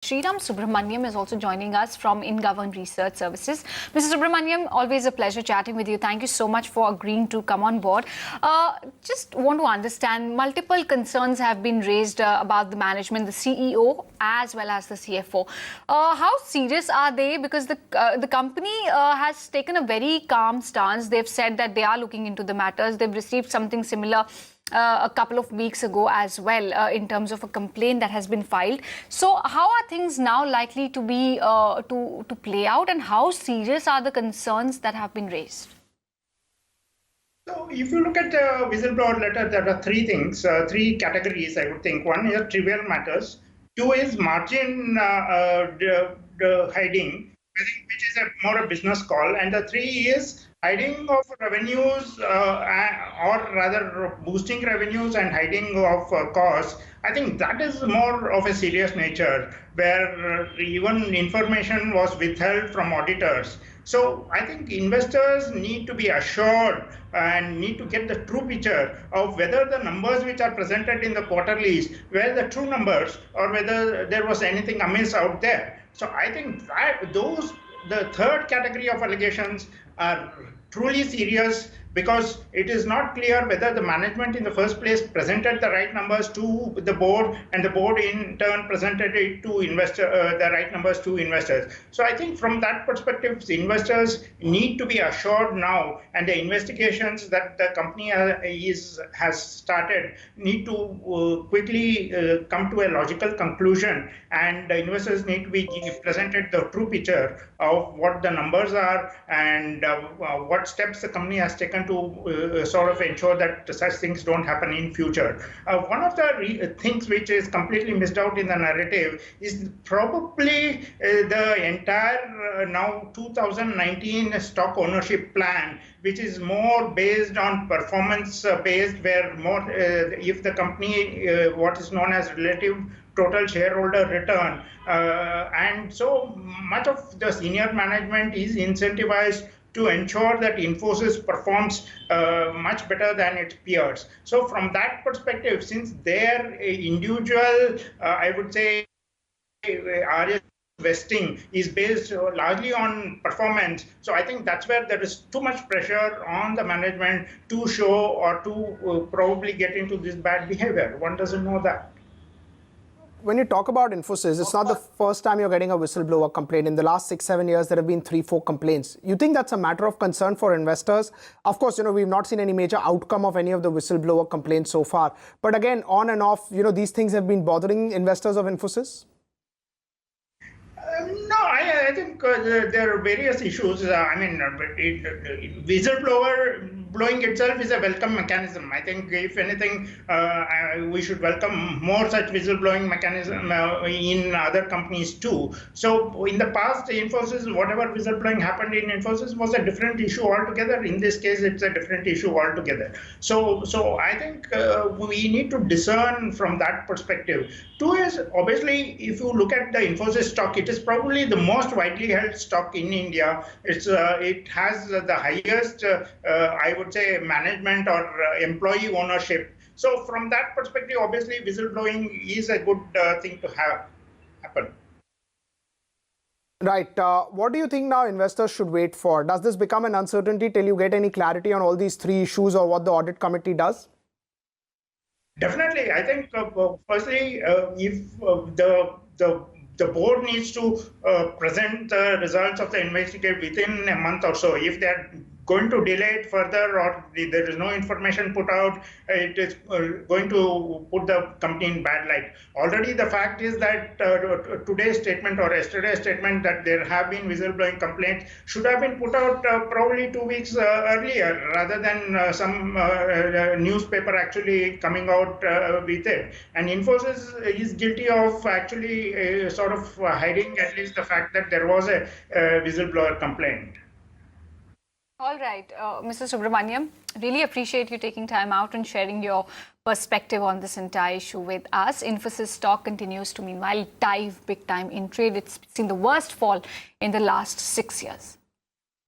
Shriram Subramanian is also joining us from InGovern Research Services. Mr. Subramanian, always a pleasure chatting with you. Thank you so much for agreeing to come on board. Just want to understand, multiple concerns have been raised about the management, the CEO as well as the CFO. How serious are they? Because the company has taken a very calm stance. They've said that they are looking into the matters. They've received something similar a couple of weeks ago as well in terms of a complaint that has been filed. So how are things now likely to be to play out, and how serious are the concerns that have been raised? So if you look at the whistleblower letter, there are three things, three categories, I would think. One is trivial matters. Two is margin hiding, which is more a business call. And the three is hiding of revenues, or rather boosting revenues and hiding of costs. I think that is more of a serious nature, where even information was withheld from auditors. So I think investors need to be assured and need to get the true picture of whether the numbers which are presented in the quarterlies were the true numbers or whether there was anything amiss out there. So I think that the third category of allegations are truly serious, because it is not clear whether the management in the first place presented the right numbers to the board, and the board in turn presented it to the right numbers to investors. So I think from that perspective, investors need to be assured now, and the investigations that the company has started need to quickly come to a logical conclusion, and the investors need to be presented the true picture of what the numbers are and what steps the company has taken to sort of ensure that such things don't happen in future. One of the things which is completely missed out in the narrative is probably the entire now 2019 stock ownership plan, which is more based on performance based, where more if the company what is known as relative total shareholder return, and so much of the senior management is incentivized to ensure that Infosys performs much better than its peers. So from that perspective, since their individual, I would say, RS vesting is based largely on performance. So I think that's where there is too much pressure on the management to show or to probably get into this bad behavior. One doesn't know that. When you talk about Infosys, it's not the first time you're getting a whistleblower complaint. In the last 6-7 years, there have been 3-4 complaints. You think that's a matter of concern for investors? Of course, we've not seen any major outcome of any of the whistleblower complaints so far. But again, on and off, these things have been bothering investors of Infosys? No, I think there are various issues. Whistleblower blowing itself is a welcome mechanism. I think, if anything, we should welcome more such whistleblowing mechanism in other companies too. So in the past, Infosys, whatever whistleblowing happened in Infosys was a different issue altogether. In this case, it's a different issue altogether. So I think we need to discern from that perspective. Two is, obviously, if you look at the Infosys stock, it is probably the most widely held stock in India. It has the highest, I would say, management or employee ownership. So from that perspective, obviously, whistleblowing is a good thing to have happen. Right. What do you think now investors should wait for? Does this become an uncertainty till you get any clarity on all these three issues or what the audit committee does? Definitely. I think, firstly, if the board needs to present the results of the investigation within a month or so. If they're going to delay it further, or there is no information put out, it is going to put the company in bad light. Already the fact is that today's statement or yesterday's statement that there have been whistleblowing complaints should have been put out probably 2 weeks earlier, rather than some newspaper actually coming out with it. And Infosys is guilty of actually sort of hiding at least the fact that there was a whistleblower complaint. All right, Mr. Subramanian, really appreciate you taking time out and sharing your perspective on this entire issue with us. Infosys stock continues to, meanwhile, dive big time in trade. It's seen the worst fall in the last 6 years.